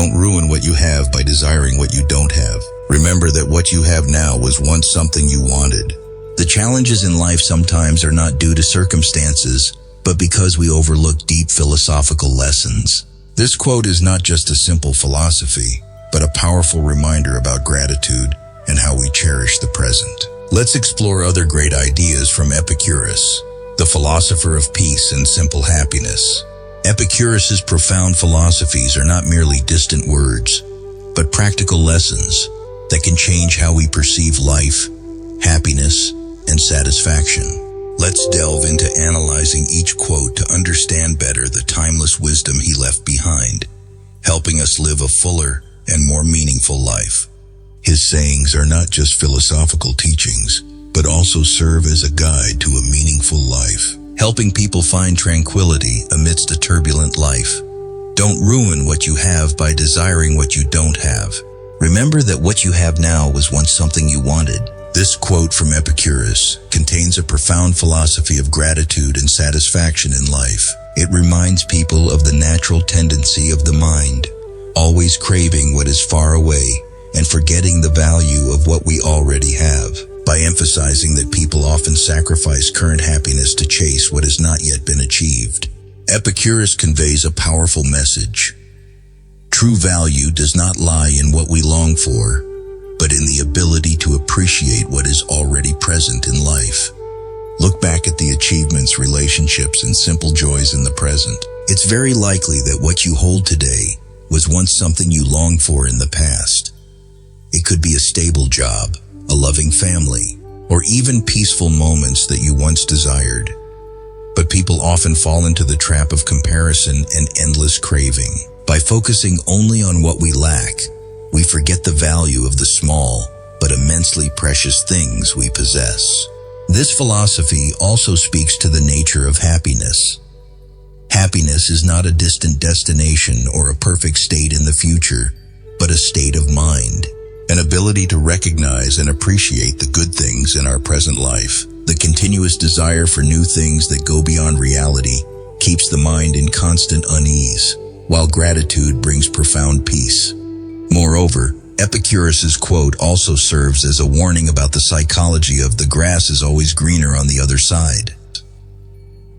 Don't ruin what you have by desiring what you don't have. Remember that what you have now was once something you wanted. The challenges in life sometimes are not due to circumstances, but because we overlook deep philosophical lessons. This quote is not just a simple philosophy, but a powerful reminder about gratitude and how we cherish the present. Let's explore other great ideas from Epicurus, the philosopher of peace and simple happiness. Epicurus's profound philosophies are not merely distant words, but practical lessons that can change how we perceive life, happiness, and satisfaction. Let's delve into analyzing each quote to understand better the timeless wisdom he left behind, helping us live a fuller and more meaningful life. His sayings are not just philosophical teachings, but also serve as a guide to a meaningful life, helping people find tranquility amidst a turbulent life. Don't ruin what you have by desiring what you don't have. Remember that what you have now was once something you wanted. This quote from Epicurus contains a profound philosophy of gratitude and satisfaction in life. It reminds people of the natural tendency of the mind, always craving what is far away and forgetting the value of what we already have. By emphasizing that people often sacrifice current happiness to chase what has not yet been achieved, Epicurus conveys a powerful message. True value does not lie in what we long for, but in the ability to appreciate what is already present in life. Look back at the achievements, relationships, and simple joys in the present. It's very likely that what you hold today was once something you longed for in the past. It could be a stable job, a loving family, or even peaceful moments that you once desired. But people often fall into the trap of comparison and endless craving. By focusing only on what we lack, we forget the value of the small but immensely precious things we possess. This philosophy also speaks to the nature of happiness. Happiness is not a distant destination or a perfect state in the future, but a state of mind, an ability to recognize and appreciate the good things in our present life. The continuous desire for new things that go beyond reality keeps the mind in constant unease, while gratitude brings profound peace. Moreover, Epicurus's quote also serves as a warning about the psychology of the grass is always greener on the other side.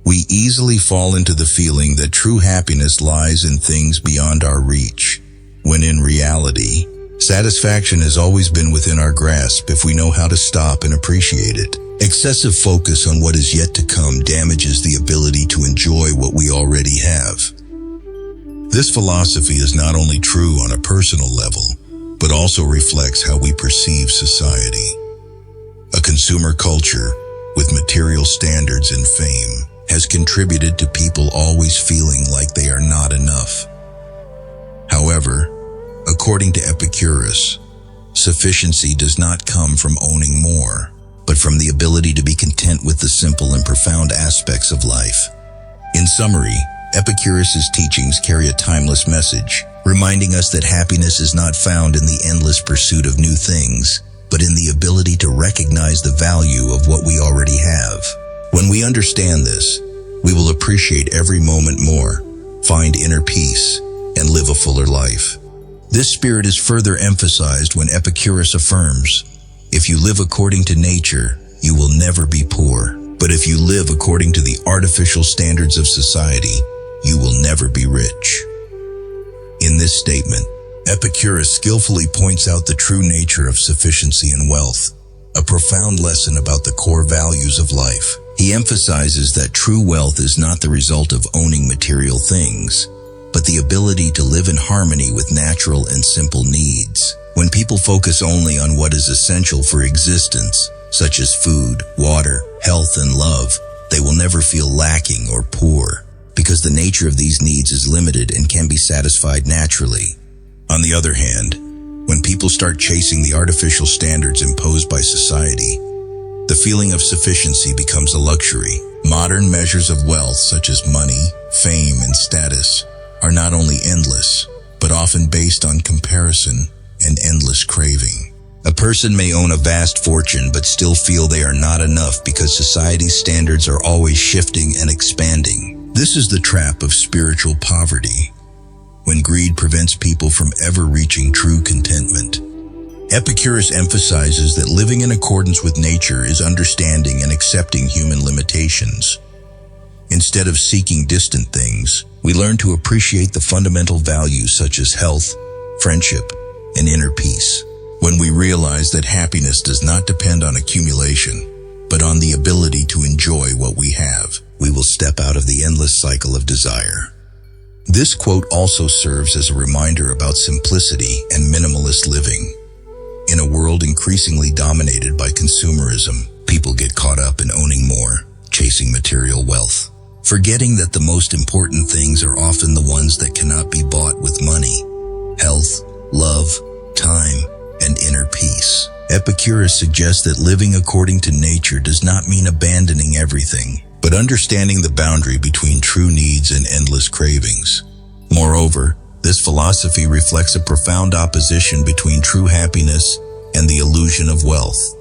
We easily fall into the feeling that true happiness lies in things beyond our reach, when in reality, satisfaction has always been within our grasp if we know how to stop and appreciate it. Excessive focus on what is yet to come damages the ability to enjoy what we already have. This philosophy is not only true on a personal level, but also reflects how we perceive society. A consumer culture with material standards and fame has contributed to people always feeling like they are not enough. However, according to Epicurus, sufficiency does not come from owning more, but from the ability to be content with the simple and profound aspects of life. In summary, Epicurus's teachings carry a timeless message, reminding us that happiness is not found in the endless pursuit of new things, but in the ability to recognize the value of what we already have. When we understand this, we will appreciate every moment more, find inner peace, and live a fuller life. This spirit is further emphasized when Epicurus affirms, "If you live according to nature, you will never be poor. But if you live according to the artificial standards of society, you will never be rich." In this statement, Epicurus skillfully points out the true nature of sufficiency and wealth, a profound lesson about the core values of life. He emphasizes that true wealth is not the result of owning material things, but the ability to live in harmony with natural and simple needs. When people focus only on what is essential for existence, such as food, water, health, and love, they will never feel lacking or poor, because the nature of these needs is limited and can be satisfied naturally. On the other hand, when people start chasing the artificial standards imposed by society, the feeling of sufficiency becomes a luxury. Modern measures of wealth, such as money, fame, and status, are not only endless, but often based on comparison and endless craving. A person may own a vast fortune but still feel they are not enough because society's standards are always shifting and expanding. This is the trap of spiritual poverty. when greed prevents people from ever reaching true contentment. Epicurus emphasizes that living in accordance with nature is understanding and accepting human limitations. Instead of seeking distant things, we learn to appreciate the fundamental values such as health, friendship, and inner peace. When we realize that happiness does not depend on accumulation, but on the ability to enjoy what we have, we will step out of the endless cycle of desire. This quote also serves as a reminder about simplicity and minimalist living. In a world increasingly dominated by consumerism, people get caught up in owning more, chasing material wealth, forgetting that the most important things are often the ones that cannot be bought with money: health, love, time, and inner peace. Epicurus suggests that living according to nature does not mean abandoning everything, but understanding the boundary between true needs and endless cravings. Moreover, this philosophy reflects a profound opposition between true happiness and the illusion of wealth.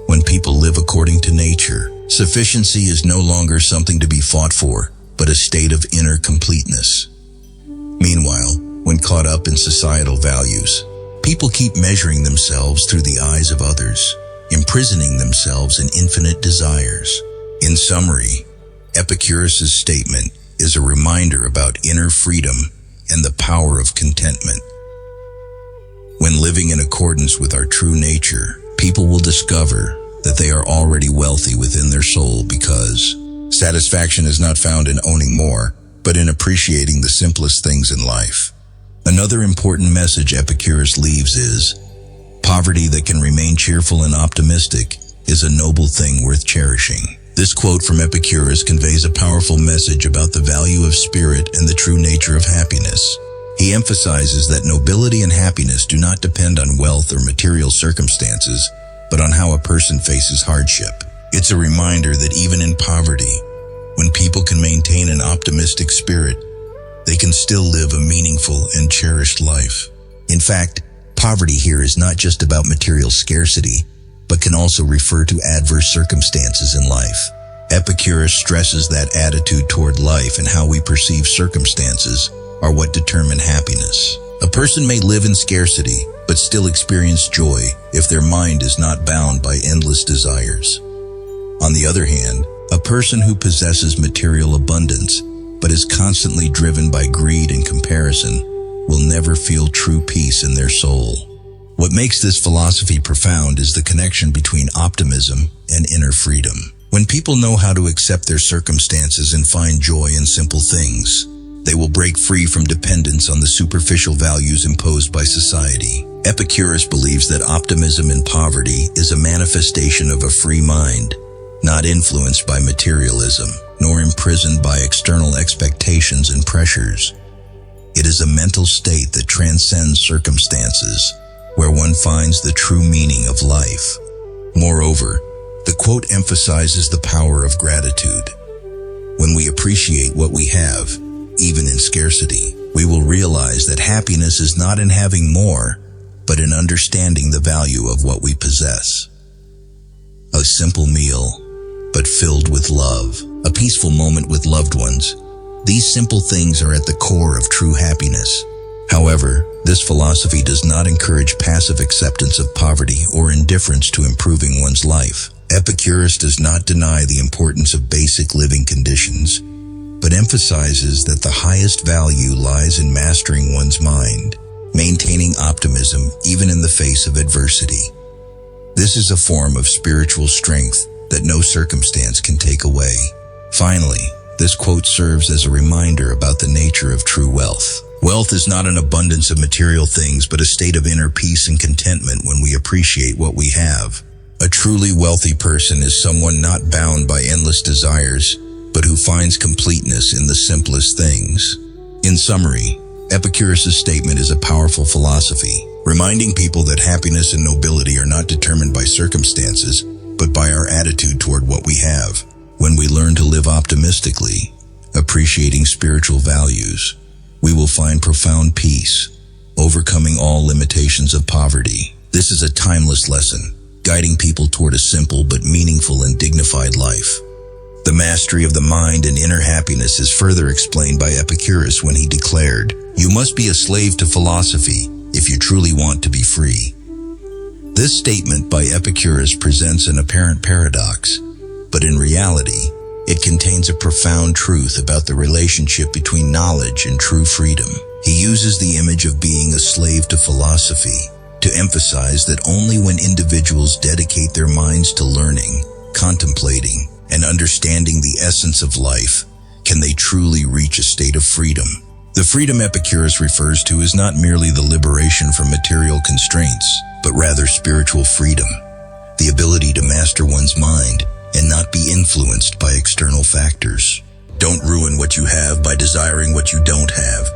When people live according to nature, sufficiency is no longer something to be fought for, but a state of inner completeness. Meanwhile, when caught up in societal values, people keep measuring themselves through the eyes of others, imprisoning themselves in infinite desires. In summary, Epicurus's statement is a reminder about inner freedom and the power of contentment. When living in accordance with our true nature, people will discover that they are already wealthy within their soul, because satisfaction is not found in owning more, but in appreciating the simplest things in life. Another important message Epicurus leaves is, poverty that can remain cheerful and optimistic is a noble thing worth cherishing. This quote from Epicurus conveys a powerful message about the value of spirit and the true nature of happiness. He emphasizes that nobility and happiness do not depend on wealth or material circumstances, but on how a person faces hardship. It's a reminder that even in poverty, when people can maintain an optimistic spirit, they can still live a meaningful and cherished life. In fact, poverty here is not just about material scarcity, but can also refer to adverse circumstances in life. Epicurus stresses that attitude toward life and how we perceive circumstances are what determine happiness. A person may live in scarcity, but still experience joy if their mind is not bound by endless desires. On the other hand, a person who possesses material abundance, but is constantly driven by greed and comparison, will never feel true peace in their soul. What makes this philosophy profound is the connection between optimism and inner freedom. When people know how to accept their circumstances and find joy in simple things, they will break free from dependence on the superficial values imposed by society. Epicurus believes that optimism in poverty is a manifestation of a free mind, not influenced by materialism, nor imprisoned by external expectations and pressures. It is a mental state that transcends circumstances, where one finds the true meaning of life. Moreover, the quote emphasizes the power of gratitude. When we appreciate what we have, even in scarcity, we will realize that happiness is not in having more, but in understanding the value of what we possess. A simple meal, but filled with love. A peaceful moment with loved ones. These simple things are at the core of true happiness. However, this philosophy does not encourage passive acceptance of poverty or indifference to improving one's life. Epicurus does not deny the importance of basic living conditions, but emphasizes that the highest value lies in mastering one's mind, maintaining optimism even in the face of adversity. This is a form of spiritual strength that no circumstance can take away. Finally, this quote serves as a reminder about the nature of true wealth. Wealth is not an abundance of material things, but a state of inner peace and contentment when we appreciate what we have. A truly wealthy person is someone not bound by endless desires, but who finds completeness in the simplest things. In summary, Epicurus' statement is a powerful philosophy, reminding people that happiness and nobility are not determined by circumstances, but by our attitude toward what we have. When we learn to live optimistically, appreciating spiritual values, we will find profound peace, overcoming all limitations of poverty. This is a timeless lesson, guiding people toward a simple but meaningful and dignified life. The mastery of the mind and inner happiness is further explained by Epicurus when he declared, "You must be a slave to philosophy if you truly want to be free." This statement by Epicurus presents an apparent paradox, but in reality, it contains a profound truth about the relationship between knowledge and true freedom. He uses the image of being a slave to philosophy to emphasize that only when individuals dedicate their minds to learning, contemplating, and understanding the essence of life can they truly reach a state of freedom. The freedom Epicurus refers to is not merely the liberation from material constraints, but rather spiritual freedom, the ability to master one's mind and not be influenced by external factors. Don't ruin what you have by desiring what you don't have.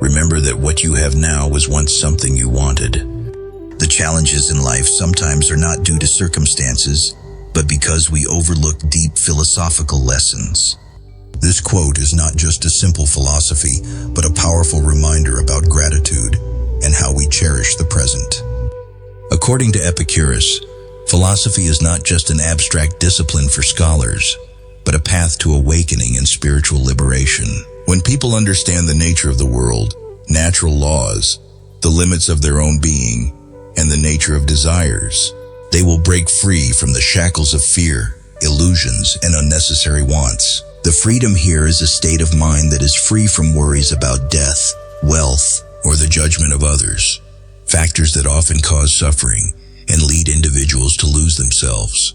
Remember that what you have now was once something you wanted. The challenges in life sometimes are not due to circumstances, but because we overlook deep philosophical lessons. This quote is not just a simple philosophy, but a powerful reminder about gratitude and how we cherish the present. According to Epicurus, philosophy is not just an abstract discipline for scholars, but a path to awakening and spiritual liberation. When people understand the nature of the world, natural laws, the limits of their own being, and the nature of desires, they will break free from the shackles of fear, illusions, and unnecessary wants. The freedom here is a state of mind that is free from worries about death, wealth, or the judgment of others, factors that often cause suffering and lead individuals to lose themselves.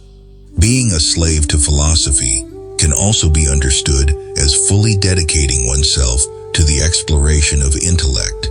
Being a slave to philosophy can also be understood as fully dedicating oneself to the exploration of intellect,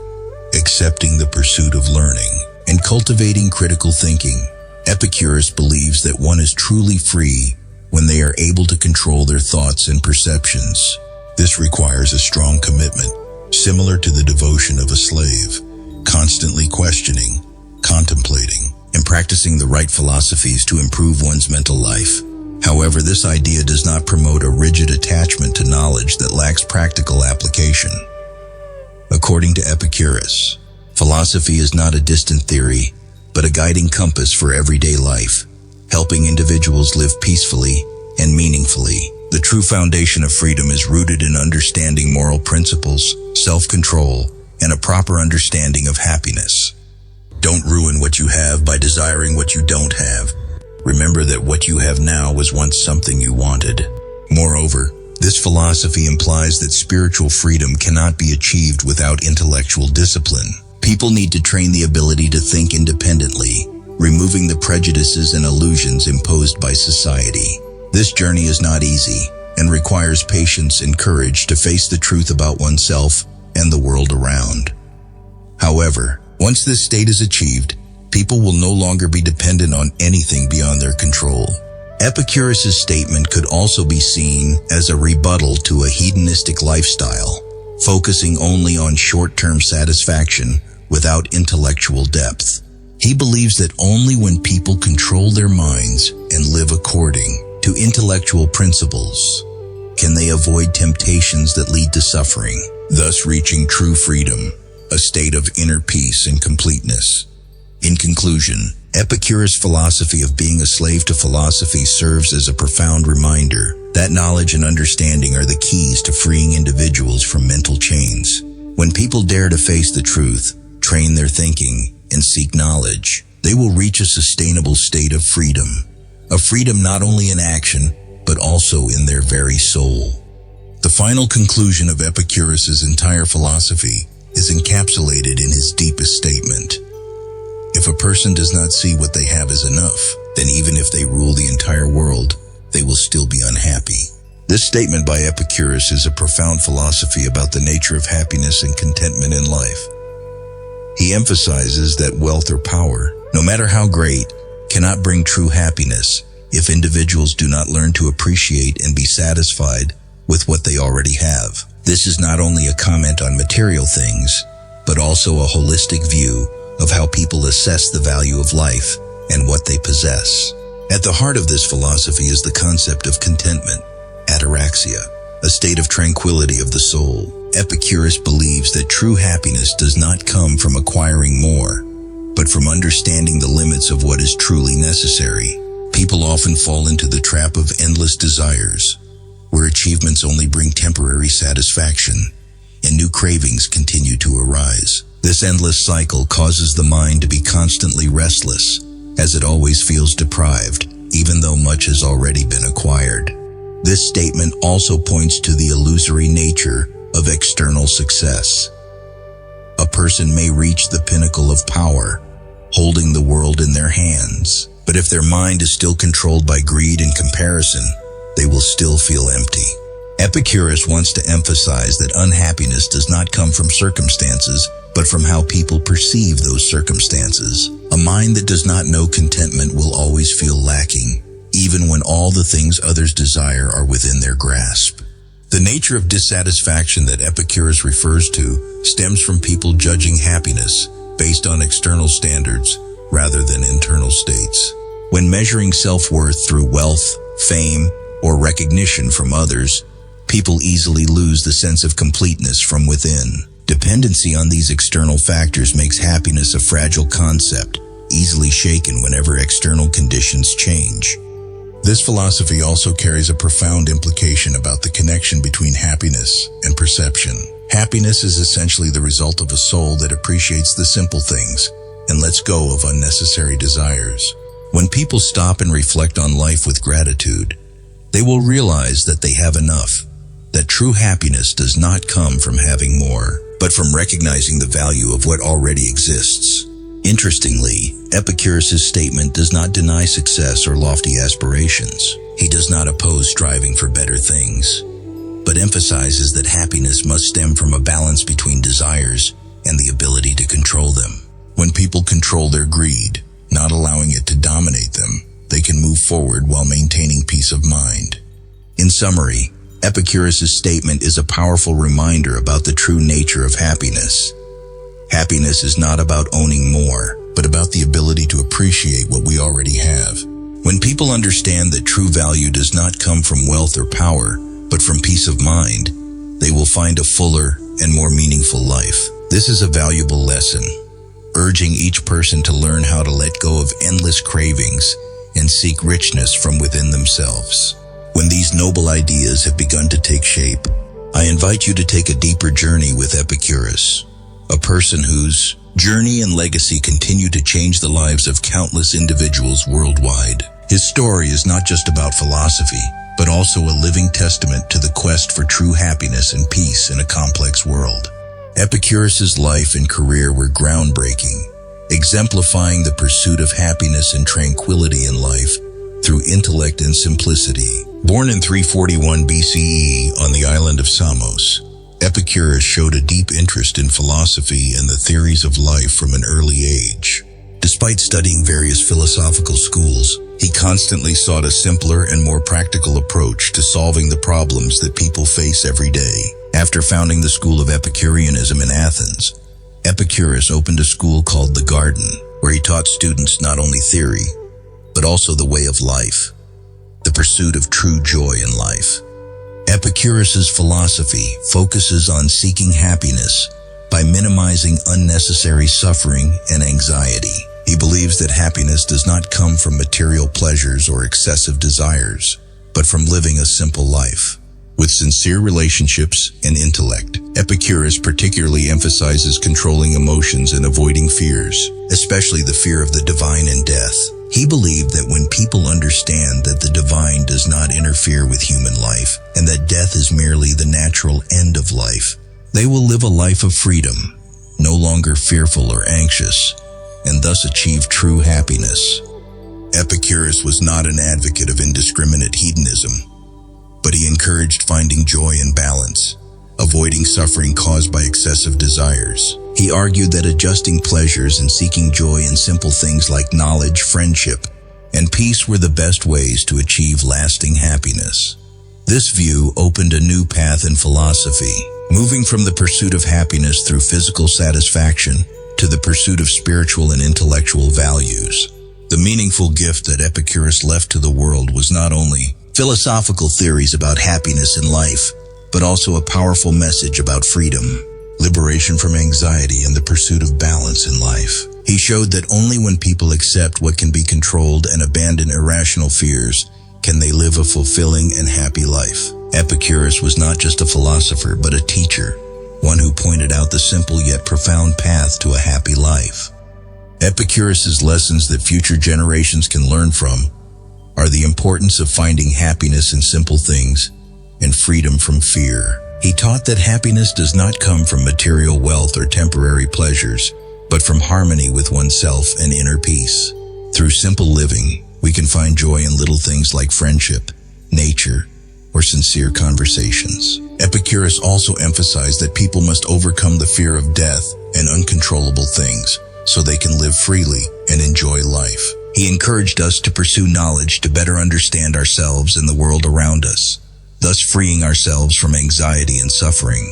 accepting the pursuit of learning, and cultivating critical thinking. Epicurus believes that one is truly free when they are able to control their thoughts and perceptions. This requires a strong commitment, similar to the devotion of a slave, constantly questioning, contemplating, and practicing the right philosophies to improve one's mental life. However, this idea does not promote a rigid attachment to knowledge that lacks practical application. According to Epicurus, philosophy is not a distant theory, but a guiding compass for everyday life, helping individuals live peacefully and meaningfully. The true foundation of freedom is rooted in understanding moral principles, self-control, and a proper understanding of happiness. Don't ruin what you have by desiring what you don't have. Remember that what you have now was once something you wanted. Moreover, this philosophy implies that spiritual freedom cannot be achieved without intellectual discipline. People need to train the ability to think independently, removing the prejudices and illusions imposed by society. This journey is not easy and requires patience and courage to face the truth about oneself and the world around. However, once this state is achieved, people will no longer be dependent on anything beyond their control. Epicurus' statement could also be seen as a rebuttal to a hedonistic lifestyle, focusing only on short-term satisfaction without intellectual depth. He believes that only when people control their minds and live according to intellectual principles can they avoid temptations that lead to suffering, thus reaching true freedom, a state of inner peace and completeness. In conclusion, Epicurus' philosophy of being a slave to philosophy serves as a profound reminder that knowledge and understanding are the keys to freeing individuals from mental chains. When people dare to face the truth, train their thinking, and seek knowledge, they will reach a sustainable state of freedom. A freedom not only in action, but also in their very soul. The final conclusion of Epicurus' entire philosophy is encapsulated in his deepest statement. If a person does not see what they have as enough, then even if they rule the entire world, they will still be unhappy. This statement by Epicurus is a profound philosophy about the nature of happiness and contentment in life. He emphasizes that wealth or power, no matter how great, cannot bring true happiness if individuals do not learn to appreciate and be satisfied with what they already have. This is not only a comment on material things, but also a holistic view of how people assess the value of life and what they possess. At the heart of this philosophy is the concept of contentment, ataraxia, a state of tranquility of the soul. Epicurus believes that true happiness does not come from acquiring more, but from understanding the limits of what is truly necessary. People often fall into the trap of endless desires, where achievements only bring temporary satisfaction, and new cravings continue to arise. This endless cycle causes the mind to be constantly restless, as it always feels deprived, even though much has already been acquired. This statement also points to the illusory nature of external success. A person may reach the pinnacle of power, holding the world in their hands, but if their mind is still controlled by greed and comparison, they will still feel empty. Epicurus wants to emphasize that unhappiness does not come from circumstances, but from how people perceive those circumstances. A mind that does not know contentment will always feel lacking, even when all the things others desire are within their grasp. The nature of dissatisfaction that Epicurus refers to stems from people judging happiness based on external standards rather than internal states. When measuring self-worth through wealth, fame, or recognition from others, people easily lose the sense of completeness from within. Dependency on these external factors makes happiness a fragile concept, easily shaken whenever external conditions change. This philosophy also carries a profound implication about the connection between happiness and perception. Happiness is essentially the result of a soul that appreciates the simple things and lets go of unnecessary desires. When people stop and reflect on life with gratitude, they will realize that they have enough, that true happiness does not come from having more, but from recognizing the value of what already exists. Interestingly, Epicurus' statement does not deny success or lofty aspirations. He does not oppose striving for better things, but emphasizes that happiness must stem from a balance between desires and the ability to control them. When people control their greed, not allowing it to dominate them, they can move forward while maintaining peace of mind. In summary, Epicurus' statement is a powerful reminder about the true nature of happiness. Happiness is not about owning more, but about the ability to appreciate what we already have. When people understand that true value does not come from wealth or power, but from peace of mind, they will find a fuller and more meaningful life. This is a valuable lesson, urging each person to learn how to let go of endless cravings and seek richness from within themselves. When these noble ideas have begun to take shape, I invite you to take a deeper journey with Epicurus, a person whose journey and legacy continue to change the lives of countless individuals worldwide. His story is not just about philosophy, but also a living testament to the quest for true happiness and peace in a complex world. Epicurus' life and career were groundbreaking, exemplifying the pursuit of happiness and tranquility in life through intellect and simplicity. Born in 341 BCE on the island of Samos, Epicurus showed a deep interest in philosophy and the theories of life from an early age. Despite studying various philosophical schools, he constantly sought a simpler and more practical approach to solving the problems that people face every day. After founding the school of Epicureanism in Athens, Epicurus opened a school called the Garden, where he taught students not only theory, but also the way of life, the pursuit of true joy in life. Epicurus' philosophy focuses on seeking happiness by minimizing unnecessary suffering and anxiety. He believes that happiness does not come from material pleasures or excessive desires, but from living a simple life. With sincere relationships and intellect, Epicurus particularly emphasizes controlling emotions and avoiding fears, especially the fear of the divine and death. He believed that when people understand that the divine does not interfere with human life and that death is merely the natural end of life, they will live a life of freedom, no longer fearful or anxious, and thus achieve true happiness. Epicurus was not an advocate of indiscriminate hedonism, but he encouraged finding joy and balance, avoiding suffering caused by excessive desires. He argued that adjusting pleasures and seeking joy in simple things like knowledge, friendship, and peace were the best ways to achieve lasting happiness. This view opened a new path in philosophy, moving from the pursuit of happiness through physical satisfaction to the pursuit of spiritual and intellectual values. The meaningful gift that Epicurus left to the world was not only philosophical theories about happiness in life, but also a powerful message about freedom, liberation from anxiety, and the pursuit of balance in life. He showed that only when people accept what can be controlled and abandon irrational fears can they live a fulfilling and happy life? Epicurus was not just a philosopher, but a teacher, one who pointed out the simple yet profound path to a happy life. Epicurus's lessons that future generations can learn from are the importance of finding happiness in simple things and freedom from fear. He taught that happiness does not come from material wealth or temporary pleasures, but from harmony with oneself and inner peace. Through simple living, we can find joy in little things like friendship, nature, or sincere conversations. Epicurus also emphasized that people must overcome the fear of death and uncontrollable things so they can live freely and enjoy life. He encouraged us to pursue knowledge to better understand ourselves and the world around us, thus freeing ourselves from anxiety and suffering.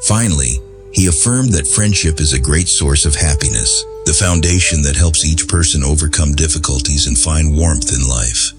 Finally, he affirmed that friendship is a great source of happiness, the foundation that helps each person overcome difficulties and find warmth in life.